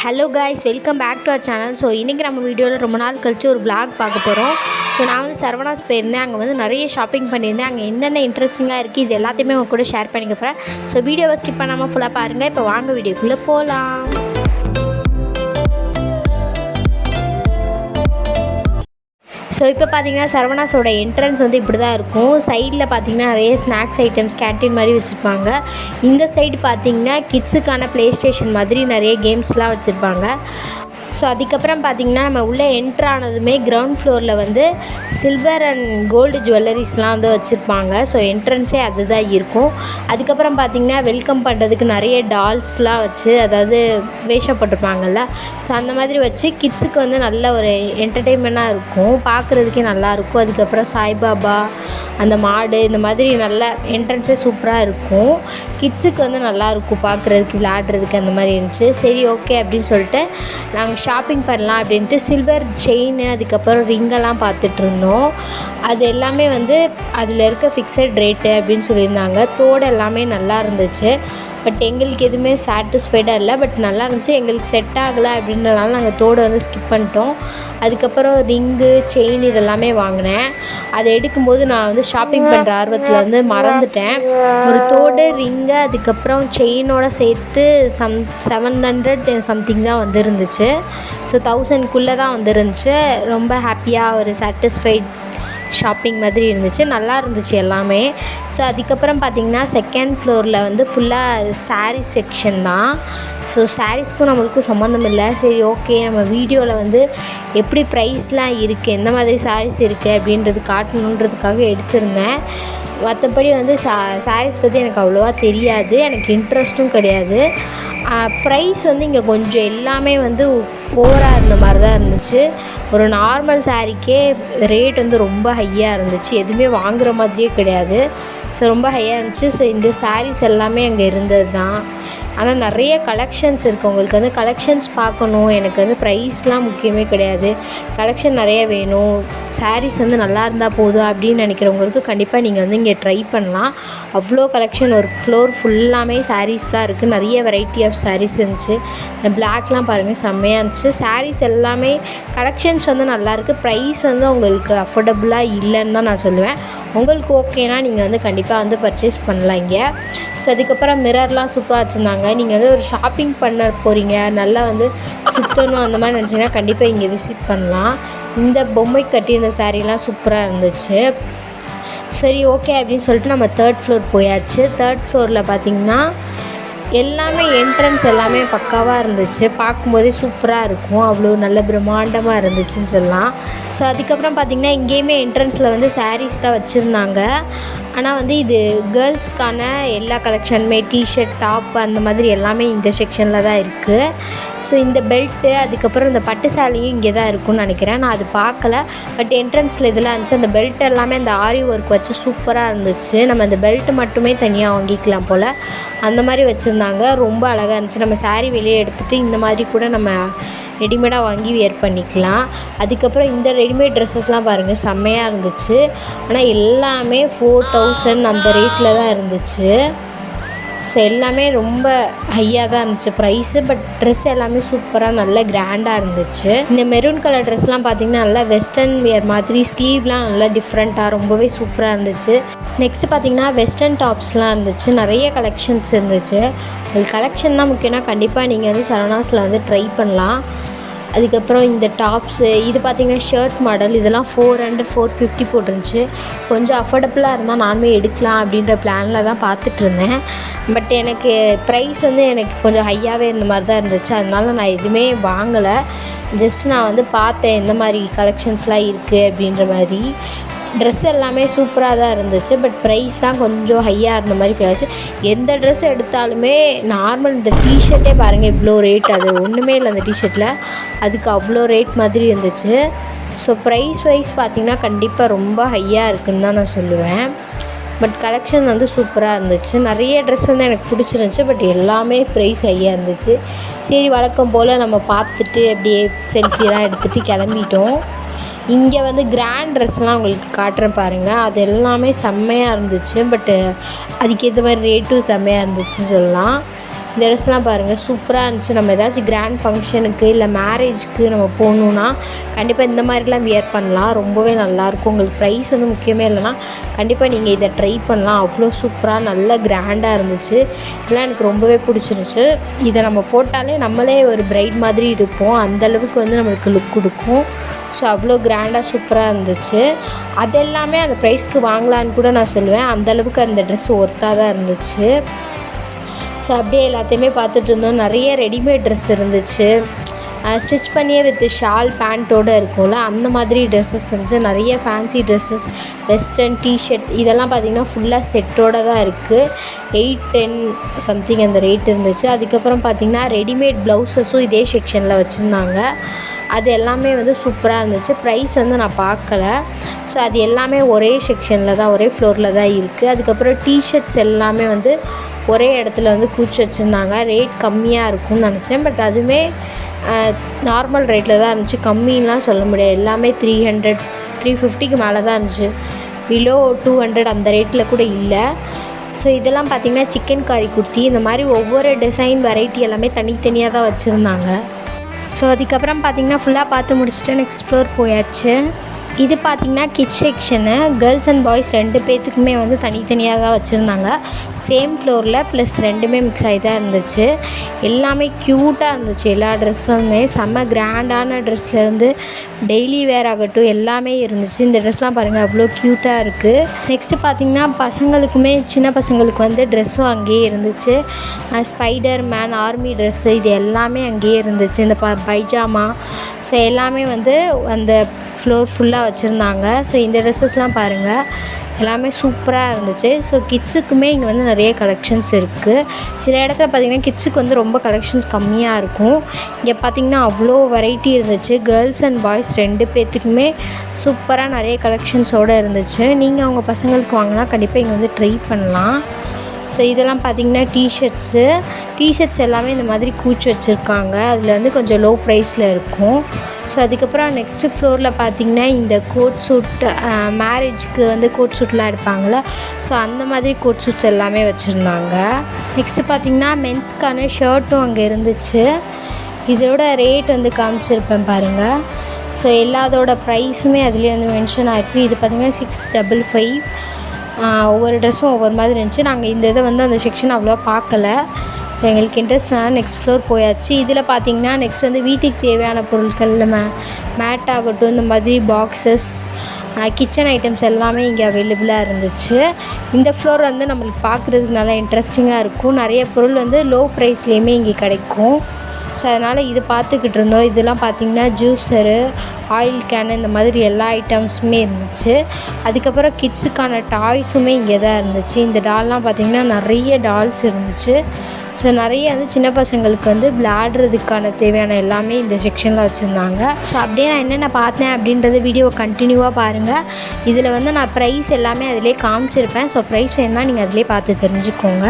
Hello guys, welcome back to our channel. So இன்றைக்கி நம்ம வீடியோவில் ரொம்ப நாள் கழித்து ஒரு vlog பார்க்க போகிறோம். ஸோ நான் வந்து சரவணாஸ் போயிருந்தேன். அங்கே வந்து நிறைய ஷாப்பிங் பண்ணியிருந்தேன். அங்கே என்னென்ன இன்ட்ரெஸ்டிங்காக இருக்குது இது எல்லாத்தையுமே உங்க கூட ஷேர் பண்ணிக்க போகிறேன். ஸோ வீடியோவை ஸ்கிப் பண்ணாமல் ஃபுல்லாக பாருங்கள். இப்போ வாங்க வீடியோக்குள்ளே போகலாம். ஸோ இப்போ பார்த்தீங்கன்னா சரவணாஸோட என்ட்ரன்ஸ் வந்து இப்படி தான் இருக்கும். சைடில் பார்த்தீங்கன்னா நிறைய ஸ்நாக்ஸ் ஐட்டம்ஸ் கேன்டீன் மாதிரி வச்சுருப்பாங்க. இந்த சைடு பார்த்தீங்கன்னா கிட்ஸுக்கான ப்ளே ஸ்டேஷன் மாதிரி நிறைய கேம்ஸ்லாம் வச்சுருப்பாங்க. ஸோ அதுக்கப்புறம் பார்த்திங்கன்னா நம்ம உள்ளே என்ட்ரு ஆனதுமே கிரவுண்ட் ஃப்ளோரில் வந்து சில்வர் அண்ட் கோல்டு ஜுவல்லரிஸ்லாம் வந்து வச்சுருப்பாங்க. ஸோ என்ட்ரன்ஸே அதுதான் இருக்கும். அதுக்கப்புறம் பார்த்திங்கன்னா வெல்கம் பண்ணுறதுக்கு நிறைய டால்ஸ்லாம் வச்சு, அதாவது வேஷம் போட்டிருப்பாங்கல்ல, ஸோ அந்த மாதிரி வச்சு கிட்ஸுக்கு வந்து நல்ல ஒரு என்டர்டெயின்மெண்ட்டாக இருக்கும், பார்க்குறதுக்கே நல்லாயிருக்கும். அதுக்கப்புறம் சாய்பாபா, அந்த மாடு, இந்த மாதிரி நல்ல என்ட்ரன்ஸே சூப்பராக இருக்கும். கிட்ஸுக்கு வந்து நல்லாயிருக்கும் பார்க்குறதுக்கு, விளையாடுறதுக்கு அந்த மாதிரி இருந்துச்சு. சரி ஓகே அப்படின்னு சொல்லிட்டு நாங்கள் ஷாப்பிங் பண்ணலாம் அப்படின்ட்டு சில்வர் செயின், அதுக்கப்புறம் ரிங்கெல்லாம் பார்த்துட்ருந்தோம். அது எல்லாமே வந்து அதில் இருக்க ஃபிக்ஸட் ரேட்டு அப்படின்னு சொல்லியிருந்தாங்க. தோடு எல்லாமே நல்லா இருந்துச்சு. பட் எங்களுக்கு எதுவுமே சாட்டிஸ்ஃபைடாக இல்லை. பட் நல்லா இருந்துச்சு. எங்களுக்கு செட் ஆகலை அப்படின்றனால நாங்கள் தோடு வந்து ஸ்கிப் பண்ணிட்டோம். அதுக்கப்புறம் ரிங்கு, செயின் இதெல்லாமே வாங்கினேன். அதை எடுக்கும்போது நான் வந்து ஷாப்பிங் பண்ணுற ஆர்வத்தில் வந்து மறந்துட்டேன். ஒரு தோடு, ரிங்கு, அதுக்கப்புறம் செயினோட சேர்த்து 700 சம்திங் தான் வந்துருந்துச்சு. ஸோ 1000க்குள்ளே தான் வந்துருந்துச்சு. ரொம்ப ஹாப்பியாக ஒரு சாட்டிஸ்ஃபைட் ஷாப்பிங் மாதிரி இருந்துச்சு. நல்லா இருந்துச்சு எல்லாமே. ஸோ அதுக்கப்புறம் பார்த்திங்கன்னா செகண்ட் ஃப்ளோரில் வந்து ஃபுல்லாக சாரீ செக்ஷன் தான். ஸோ சாரீஸ்க்கும் நம்மளுக்கும் சம்மந்தம் இல்லை. சரி ஓகே, நம்ம வீடியோவில் வந்து எப்படி ப்ரைஸ்லாம் இருக்குது, எந்த மாதிரி சாரீஸ் இருக்குது அப்படின்றது காட்டணுன்றதுக்காக எடுத்திருந்தேன். மற்றபடி வந்து சாரீஸ் பற்றி எனக்கு அவ்வளோவா தெரியாது, எனக்கு இன்ட்ரெஸ்ட்டும் கிடையாது. ப்ரைஸ் வந்து இங்கே கொஞ்சம் எல்லாமே வந்து ஓவராக இருந்த மாதிரி தான் இருந்துச்சு. ஒரு நார்மல் சாரீக்கே ரேட் வந்து ரொம்ப ஹையாக இருந்துச்சு. எதுவுமே வாங்குகிற மாதிரியே கிடையாது. ஸோ ரொம்ப ஹையாக இருந்துச்சு. ஸோ இந்த சாரீஸ் எல்லாமே அங்கே இருந்தது தான். ஆனால் நிறைய கலெக்ஷன்ஸ் இருக்குது. உங்களுக்கு வந்து கலெக்ஷன்ஸ் பார்க்கணும், எனக்கு வந்து ப்ரைஸ்லாம் முக்கியமே கிடையாது, கலெக்ஷன் நிறைய வேணும், சாரீஸ் வந்து நல்லா இருந்தால் போதும் அப்படின்னு நினைக்கிறவங்களுக்கு கண்டிப்பாக நீங்கள் வந்து இங்கே ட்ரை பண்ணலாம். அவ்வளோ கலெக்ஷன், ஒரு ஃப்ளோர் ஃபுல்லாமே சாரீஸ் தான் இருக்குது. நிறைய வெரைட்டி ஆஃப் சாரீஸ் இருந்துச்சு. இந்த பிளாக்லாம் பாருங்கள், செம்மையாக இருந்துச்சு. சாரீஸ் எல்லாமே கலெக்ஷன்ஸ் வந்து நல்லாயிருக்கு. ப்ரைஸ் வந்து உங்களுக்கு அஃபோர்டபுளாக இல்லைன்னு தான் நான் சொல்லுவேன். உங்களுக்கு ஓகேனா நீங்கள் வந்து கண்டிப்பாக வந்து பர்ச்சேஸ் பண்ணலாம் இங்கே. ஸோ அதுக்கப்புறம் மிரர்லாம் சூப்பராக வச்சுருந்தாங்க. நீங்கள் வந்து ஒரு ஷாப்பிங் பண்ண போகிறீங்க, நல்லா வந்து சுற்றணும் அந்த மாதிரி நினச்சிங்கன்னா கண்டிப்பாக இங்கே விசிட் பண்ணலாம். இந்த பொம்மை கட்டி இந்த சாரீலாம் சூப்பராக இருந்துச்சு. சரி ஓகே அப்படின்னு சொல்லிட்டு நம்ம 3rd ஃப்ளோர் போயாச்சு. 3rd ஃப்ளோரில் பார்த்திங்கன்னா எல்லாமே என்ட்ரன்ஸ் எல்லாமே பக்காவாக இருந்துச்சு. பார்க்கும்போதே சூப்பராக இருக்கும், அவ்வளோ நல்ல பிரம்மாண்டமாக இருந்துச்சுன்னு சொல்லலாம். ஸோ அதுக்கப்புறம் பார்த்திங்கன்னா இங்கேயுமே என்ட்ரன்ஸில் வந்து சாரீஸ் தான் வச்சுருந்தாங்க. ஆனால் வந்து இது கேர்ள்ஸ்க்கான எல்லா கலெக்ஷனுமே, டிஷர்ட், டாப் அந்த மாதிரி எல்லாமே இந்த செக்ஷனில் தான் இருக்குது. ஸோ இந்த பெல்ட்டு, அதுக்கப்புறம் இந்த பட்டு சாலையும் இங்கே தான் இருக்கும்னு நினைக்கிறேன். நான் அது பார்க்கல. பட் என்ட்ரன்ஸில் இதெல்லாம் இருந்துச்சு. அந்த பெல்ட் எல்லாமே அந்த ஆரி ஒர்க் வச்சு சூப்பராக இருந்துச்சு. நம்ம அந்த பெல்ட்டு மட்டுமே தனியாக வாங்கிக்கலாம் போல், அந்த மாதிரி வச்சுருந்தாங்க. ரொம்ப அழகாக இருந்துச்சு. நம்ம சாரீ வெளியே எடுத்துகிட்டு இந்த மாதிரி கூட நம்ம ரெடிமேடாக வாங்கி வியர் பண்ணிக்கலாம். அதுக்கப்புறம் இந்த ரெடிமேட் ட்ரெஸ்ஸஸ்லாம் பாருங்கள், செம்மையாக இருந்துச்சு. ஆனால் எல்லாமே 4000 அந்த ரேட்டில் தான் இருந்துச்சு. ஸோ எல்லாமே ரொம்ப ஹையாக தான் இருந்துச்சு ப்ரைஸு. பட் ட்ரெஸ் எல்லாமே சூப்பராக நல்ல கிராண்டாக இருந்துச்சு. இந்த மெரூன் கலர் ட்ரெஸ்லாம் பார்த்திங்கன்னா நல்லா வெஸ்டர்ன் வியர் மாதிரி, ஸ்லீவ்லாம் நல்லா டிஃப்ரெண்ட்டாக ரொம்பவே சூப்பராக இருந்துச்சு. நெக்ஸ்ட்டு பார்த்திங்கன்னா வெஸ்டர்ன் டாப்ஸ்லாம் இருந்துச்சு. நிறைய கலெக்ஷன்ஸ் இருந்துச்சு. உங்களுக்கு கலெக்ஷன் தான் முக்கியம்னா கண்டிப்பாக நீங்கள் வந்து சரவணாஸில் வந்து ட்ரை பண்ணலாம். அதுக்கப்புறம் இந்த டாப்ஸு, இது பார்த்திங்கன்னா ஷர்ட் மாடல், இதெல்லாம் 400 450 போட்டிருந்துச்சு. கொஞ்சம் அஃபோர்டபுளாக இருந்தால் நானுமே எடுக்கலாம் அப்படின்ற பிளானில் தான் பார்த்துட்ருந்தேன். பட் எனக்கு ப்ரைஸ் வந்து எனக்கு கொஞ்சம் ஹையாகவே இருந்த மாதிரி தான் இருந்துச்சு. அதனால நான் எதுவுமே வாங்கலை. ஜஸ்ட் நான் வந்து பார்த்தேன் எந்த மாதிரி கலெக்ஷன்ஸ்லாம் இருக்குது அப்படின்ற மாதிரி. ட்ரெஸ் எல்லாமே சூப்பராக தான் இருந்துச்சு. பட் ப்ரைஸ் தான் கொஞ்சம் ஹையாக இருந்த மாதிரி ஃபீல் ஆச்சு. எந்த ட்ரெஸ் எடுத்தாலுமே நார்மல் இந்த டிஷர்ட்டே பாருங்கள் இவ்வளோ ரேட், அது ஒன்றுமே இல்லை அந்த டிஷர்ட்டில், அதுக்கு அவ்வளோ ரேட் மாதிரி இருந்துச்சு. ஸோ ப்ரைஸ் வைஸ் பார்த்திங்கன்னா கண்டிப்பாக ரொம்ப ஹையாக இருக்குதுன்னு தான் நான் சொல்லுவேன். பட் கலெக்ஷன் வந்து சூப்பராக இருந்துச்சு. நிறைய ட்ரெஸ் வந்து எனக்கு பிடிச்சிருந்துச்சி. பட் எல்லாமே ப்ரைஸ் ஹையாக இருந்துச்சு. சரி வழக்கம் போல் நம்ம பார்த்துட்டு அப்படியே செல்ஃபியெல்லாம் எடுத்துகிட்டு கிளம்பிட்டோம். இங்கே வந்து கிராண்ட் ட்ரெஸ்லாம் உங்களுக்கு காட்டுறேன் பாருங்கள். அது எல்லாமே செம்மையாக இருந்துச்சு. பட் அதுக்கேற்ற மாதிரி ரேட்டும் செம்மையாக இருந்துச்சுன்னு சொல்லலாம். இந்த ட்ரெஸ்லாம் பாருங்கள் சூப்பராக இருந்துச்சு. நம்ம ஏதாச்சும் கிராண்ட் ஃபங்க்ஷனுக்கு இல்லை மேரேஜ்க்கு நம்ம போகணுன்னா கண்டிப்பாக இந்த மாதிரிலாம் வியர் பண்ணலாம். ரொம்பவே நல்லாயிருக்கும். உங்களுக்கு ப்ரைஸ் வந்து முக்கியமே இல்லைனா கண்டிப்பாக நீங்கள் இதை ட்ரை பண்ணலாம். அவ்வளோ சூப்பராக நல்ல கிராண்டாக இருந்துச்சு. இதெல்லாம் எனக்கு ரொம்பவே பிடிச்சிருந்துச்சு. இதை நம்ம போட்டாலே நம்மளே ஒரு பிரைட் மாதிரி இருப்போம். அந்தளவுக்கு வந்து நம்மளுக்கு லுக் கொடுக்கும். ஸோ அவ்வளோ கிராண்டாக சூப்பராக இருந்துச்சு. அது எல்லாமே அந்த ப்ரைஸ்க்கு வாங்கலான்னு கூட நான் சொல்லுவேன். அந்தளவுக்கு அந்த ட்ரெஸ் ஒர்த்தாக தான் இருந்துச்சு. ஸோ அப்படியே எல்லாத்தையுமே பார்த்துட்டு இருந்தோம். நிறைய ரெடிமேட் ட்ரெஸ் இருந்துச்சு. ஸ்டிச் பண்ணியே வித் ஷால் பேண்ட்டோடு இருக்கும்ல அந்த மாதிரி ட்ரெஸ்ஸஸ் இருந்துச்சு. நிறைய ஃபேன்சி ட்ரெஸ்ஸஸ், வெஸ்டர்ன் டிஷர்ட் இதெல்லாம் பார்த்திங்கன்னா ஃபுல்லாக செட்டோடு தான் இருக்குது. 810 சம்திங் அந்த ரேட் இருந்துச்சு. அதுக்கப்புறம் பார்த்திங்கன்னா ரெடிமேட் ப்ளவுஸஸும் இதே செக்ஷனில் வச்சுருந்தாங்க. அது எல்லாமே வந்து சூப்பராக இருந்துச்சு. ப்ரைஸ் வந்து நான் பார்க்கல. ஸோ அது எல்லாமே ஒரே செக்ஷனில் தான், ஒரே ஃப்ளோரில் தான் இருக்குது. அதுக்கப்புறம் டிஷர்ட்ஸ் எல்லாமே வந்து ஒரே இடத்துல வந்து கூச்சி வச்சுருந்தாங்க. ரேட் கம்மியாக இருக்கும்னு நினச்சேன். பட் அதுவுமே நார்மல் ரேட்டில் தான் இருந்துச்சு. கம்மின்லாம் சொல்ல முடியாது. எல்லாமே 300 350க்கு மேலே தான் இருந்துச்சு. பிலோ 200 அந்த ரேட்டில் கூட இல்லை. ஸோ இதெல்லாம் பார்த்திங்கன்னா சிக்கன் காரி குர்த்தி இந்த மாதிரி ஒவ்வொரு டிசைன் வெரைட்டி எல்லாமே தனித்தனியாக தான் வச்சுருந்தாங்க. ஸோ அதுக்கப்புறம் பார்த்திங்கன்னா ஃபுல்லாக பார்த்து முடிச்சுட்டு நெக்ஸ்ட் ஃப்ளோர் போயாச்சு. இது பார்த்திங்கன்னா kids section. Girls and boys 2 பேர்த்துக்குமே வந்து தனித்தனியாக தான் வச்சுருந்தாங்க. சேம் ஃப்ளோரில் ப்ளஸ் 2மே மிக்ஸ் ஆகி தான் இருந்துச்சு. எல்லாமே க்யூட்டாக இருந்துச்சு. எல்லா ட்ரெஸ்ஸுமே செம்ம கிராண்டான ட்ரெஸ்லேருந்து டெய்லி வேர் ஆகட்டும் எல்லாமே இருந்துச்சு. இந்த ட்ரெஸ்லாம் பாருங்கள் அவ்வளோ க்யூட்டாக இருக்குது. நெக்ஸ்ட்டு பார்த்திங்கன்னா பசங்களுக்குமே சின்ன பசங்களுக்கு வந்து ட்ரெஸ்ஸும் அங்கேயே இருந்துச்சு. ஸ்பைடர் மேன், ஆர்மி ட்ரெஸ்ஸு இது எல்லாமே அங்கேயே இருந்துச்சு. இந்த பைஜாமா ஸோ எல்லாமே வந்து அந்த ஃப்ளோர் ஃபுல்லாக வச்சுருந்தாங்க. ஸோ இந்த ட்ரெஸ்ஸஸ்லாம் பாருங்கள் எல்லாமே சூப்பராக இருந்துச்சு. ஸோ கிட்ஸுக்குமே இங்கே வந்து நிறைய கலெக்ஷன்ஸ் இருக்குது. சில இடத்துல பார்த்திங்கன்னா கிட்ஸுக்கு வந்து ரொம்ப கலெக்ஷன்ஸ் கம்மியாக இருக்கும். இங்கே பார்த்திங்கன்னா அவ்வளோ வெரைட்டி இருந்துச்சு. கேர்ள்ஸ் அண்ட் பாய்ஸ் 2 பேர்த்துக்குமே சூப்பராக நிறைய கலெக்ஷன்ஸோடு இருந்துச்சு. நீங்கள் அவங்க பசங்களுக்கு வாங்கினா கண்டிப்பாக இங்கே வந்து ட்ரை பண்ணலாம். ஸோ இதெல்லாம் பார்த்திங்கன்னா டிஷர்ட்ஸ் எல்லாமே இந்த மாதிரி கூச்சி வச்சுருக்காங்க. அதில் வந்து கொஞ்சம் லோ ப்ரைஸில் இருக்கும். ஸோ அதுக்கப்புறம் நெக்ஸ்ட்டு ஃப்ளோரில் பார்த்திங்கன்னா இந்த கோட் சூட், மேரேஜுக்கு வந்து கோட் சூட்லாம் எடுப்பாங்கள்ல ஸோ அந்த மாதிரி கோட் சூட்ஸ் எல்லாமே வச்சுருந்தாங்க. நெக்ஸ்ட்டு பார்த்திங்கன்னா மென்ஸ்க்கான ஷர்ட்டும் அங்கே இருந்துச்சு. இதோட ரேட் வந்து காமிச்சிருப்பேன் பாருங்கள். ஸோ எல்லாத்தோட ப்ரைஸுமே அதுலேயே வந்து மென்ஷன் ஆகிருக்கு. இது பார்த்திங்கன்னா 655. ஒவ்வொரு ட்ரெஸ்ஸும் ஒவ்வொரு மாதிரி இருந்துச்சு. நாங்கள் இந்த இதை வந்து அந்த செக்ஷன் அவ்வளோவா பார்க்கல. ஸோ எங்களுக்கு இன்ட்ரெஸ்ட்னால நெக்ஸ்ட் ஃப்ளோர் போயாச்சு. இதில் பார்த்திங்கன்னா நெக்ஸ்ட் வந்து வீட்டுக்கு தேவையான பொருட்கள் மேட் ஆகட்டும், இந்த மாதிரி பாக்ஸஸ், கிச்சன் ஐட்டம்ஸ் எல்லாமே இங்கே அவைலபிளாக இருந்துச்சு. இந்த ஃப்ளோர் வந்து நம்மளுக்கு பார்க்குறதுக்கு நல்லா இன்ட்ரெஸ்டிங்காக இருக்கும். நிறைய பொருள் வந்து லோ ப்ரைஸ்லேயுமே இங்கே கிடைக்கும். ஸோ அதனால் இது பார்த்துக்கிட்டு இருந்தோம். இதெல்லாம் பார்த்திங்கன்னா ஜூஸரு, ஆயில் கேனு இந்த மாதிரி எல்லா ஐட்டம்ஸுமே இருந்துச்சு. அதுக்கப்புறம் கிட்ஸுக்கான டாய்ஸுமே இங்கே தான் இருந்துச்சு. இந்த டால்லாம் பார்த்திங்கன்னா நிறைய டால்ஸ் இருந்துச்சு. ஸோ நிறைய வந்து சின்ன பசங்களுக்கு வந்து விளையாடுறதுக்கான தேவையான எல்லாமே இந்த செக்ஷனில் வச்சுருந்தாங்க. ஸோ அப்படியே நான் என்னென்ன பார்த்தேன் அப்படின்றத வீடியோவை கண்டினியூவாக பாருங்கள். இதில் வந்து நான் ப்ரைஸ் எல்லாமே அதிலே காமிச்சிருப்பேன். ஸோ ப்ரைஸ் வேணுன்னா நீங்கள் அதிலே பார்த்து தெரிஞ்சுக்கோங்க.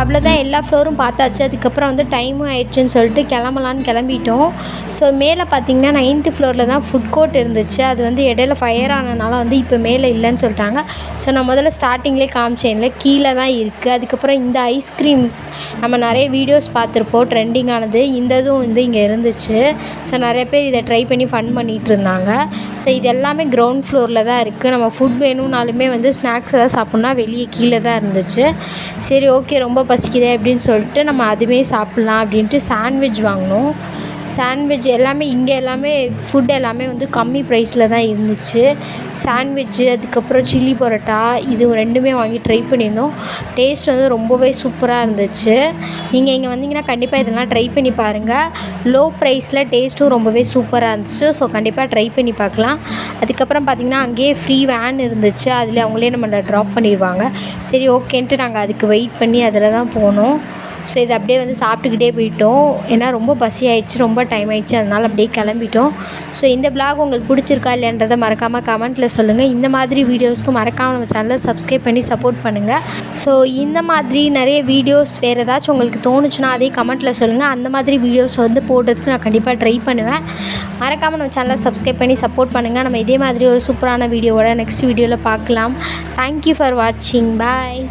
அவ்வளோதான், எல்லா ஃப்ளோரும் பார்த்தாச்சு. அதுக்கப்புறம் வந்து டைமும் ஆயிடுச்சுன்னு சொல்லிட்டு கிளம்பலான்னு கிளம்பிட்டோம். ஸோ மேலே பார்த்தீங்கன்னா 9th ஃப்ளோரில் தான் ஃபுட் கோர்ட் இருந்துச்சு. அது வந்து இடையில ஃபயர் ஆனதுனால வந்து இப்போ மேலே இல்லைன்னு சொல்லிட்டாங்க. ஸோ நான் முதல்ல ஸ்டார்டிங்லேயே காமிச்சேன்ல, கீழே தான் இருக்குது. அதுக்கப்புறம் இந்த ஐஸ்கிரீம் நம்ம நிறைய வீடியோஸ் பார்த்துருப்போம், ட்ரெண்டிங் ஆனது. இந்த இதுவும் வந்து இங்கே இருந்துச்சு. ஸோ நிறைய பேர் இதை ட்ரை பண்ணி ஃபன் பண்ணிகிட்டு இருந்தாங்க. ஸோ இது எல்லாமே கிரவுண்ட் ஃப்ளோரில் தான் இருக்குது. நம்ம ஃபுட் வேணும்னாலுமே வந்து ஸ்நாக்ஸ் எதாவது சாப்பிட்ணுன்னா வெளியே கீழே தான் இருந்துச்சு. சரி ஓகே, ரொம்ப பசிக்குதே அப்படின்னு சொல்லிட்டு நம்ம அதுவே சாப்பிட்லாம் அப்படின்ட்டு சாண்ட்விச் வாங்கினோம். சாண்ட்விச் எல்லாமே இங்கே எல்லாமே ஃபுட் எல்லாமே வந்து கம்மி ப்ரைஸில் தான் இருந்துச்சு. சாண்ட்விட்சு, அதுக்கப்புறம் சில்லி பரோட்டா, இது ரெண்டுமே வாங்கி ட்ரை பண்ணியிருந்தோம். டேஸ்ட் வந்து ரொம்பவே சூப்பராக இருந்துச்சு. நீங்கள் இங்கே வந்தீங்கன்னா கண்டிப்பாக இதெல்லாம் ட்ரை பண்ணி பாருங்கள். லோ ப்ரைஸில் டேஸ்ட்டும் ரொம்பவே சூப்பராக இருந்துச்சு. ஸோ கண்டிப்பாக ட்ரை பண்ணி பார்க்கலாம். அதுக்கப்புறம் பார்த்திங்கன்னா அங்கேயே ஃப்ரீ வேன் இருந்துச்சு. அதில் அவங்களே நம்மளை ட்ராப் பண்ணிடுவாங்க. சரி ஓகேன்ட்டு நாங்கள் அதுக்கு வெயிட் பண்ணி அதில் தான் போனோம். ஸோ இது அப்படியே வந்து சாப்பிட்டுக்கிட்டே போயிட்டோம். ஏன்னா ரொம்ப பசி ஆயிடுச்சு, ரொம்ப டைம் ஆயிடுச்சு, அதனால் அப்படியே கிளம்பிட்டோம். ஸோ இந்த vlog உங்களுக்கு பிடிச்சிருக்கா இல்லைன்றதை மறக்காமல் கமெண்ட்டில் சொல்லுங்கள். இந்த மாதிரி வீடியோஸ்க்கு மறக்காமல் நம்ம சேனலை சப்ஸ்கிரைப் பண்ணி சப்போர்ட் பண்ணுங்கள். ஸோ இந்த மாதிரி நிறைய வீடியோஸ் வேறு ஏதாச்சும் உங்களுக்கு தோணுச்சுன்னா அதே கமெண்ட்டில் சொல்லுங்கள். அந்த மாதிரி வீடியோஸ் வந்து போடுறதுக்கு நான் கண்டிப்பாக ட்ரை பண்ணுவேன். மறக்காமல் நம்ம சேனலை சப்ஸ்கிரைப் பண்ணி சப்போர்ட் பண்ணுங்கள். நம்ம இதே மாதிரி ஒரு சூப்பரான வீடியோவோட நெக்ஸ்ட் வீடியோவில் பார்க்கலாம். தேங்க்யூ ஃபார் வாட்சிங். பாய்.